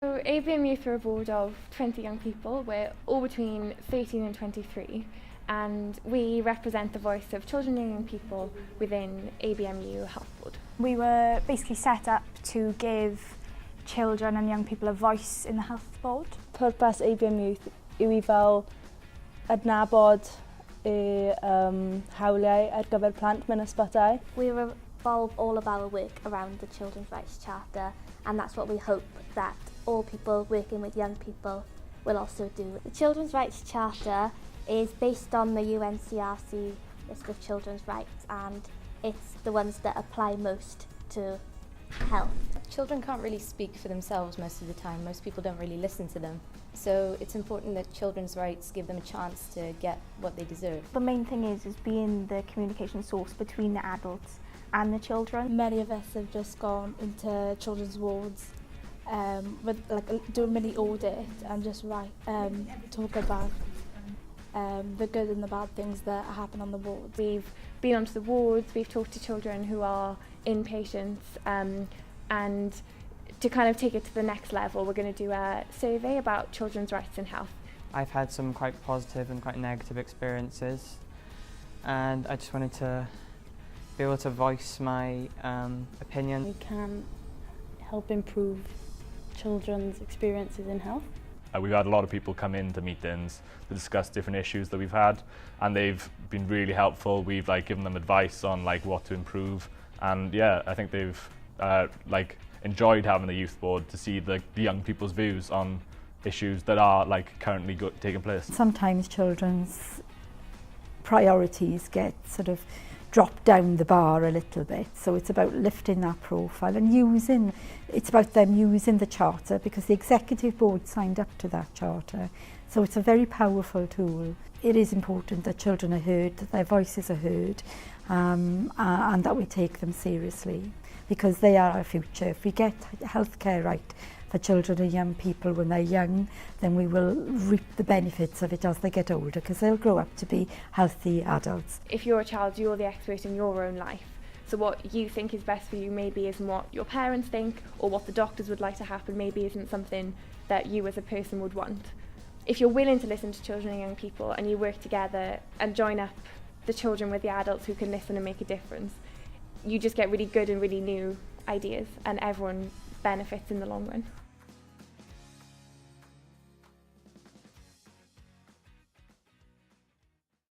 So ABMU are a board of 20 young people. We're all between 13 and 23, and we represent the voice of children and young people within ABMU Health Board. We were basically set up to give children and young people a voice in the Health Board. Pwrpas ABMU yw I fel adnabod hawliau ar gyfer plant mewn ysbytai. We revolve all of our work around the Children's Rights Charter, and that's what we hope that all people working with young people will also do. The Children's Rights Charter is based on the UNCRC list of children's rights, and it's the ones that apply most to health. Children can't really speak for themselves most of the time. Most people don't really listen to them. So it's important that children's rights give them a chance to get what they deserve. The main thing is being the communication source between the adults and the children. Many of us have just gone into children's wards do a mini audit and just talk about the good and the bad things that happen on the ward. We've been onto the wards, we've talked to children who are inpatients, and to kind of take it to the next level, we're going to do a survey about children's rights in health. I've had some quite positive and quite negative experiences, and I just wanted to be able to voice my opinion. We can help improve children's experiences in health. We've had a lot of people come into meetings to discuss different issues that we've had, and they've been really helpful. We've given them advice on what to improve, and yeah, I think they've enjoyed having the youth board to see the young people's views on issues that are currently taking place. Sometimes children's priorities get sort of dropped down the bar a little bit, so it's about lifting that profile and it's about them using the charter, because the executive board signed up to that charter, so it's a very powerful tool. It is important that children are heard, that their voices are heard, and that we take them seriously, because they are our future. If we get healthcare right for children and young people when they're young, then we will reap the benefits of it as they get older, because they'll grow up to be healthy adults. If you're a child, you're the expert in your own life. So what you think is best for you maybe isn't what your parents think, or what the doctors would like to happen maybe isn't something that you as a person would want. If you're willing to listen to children and young people, and you work together and join up the children with the adults who can listen and make a difference, you just get really good and really new ideas, and everyone benefits in the long run.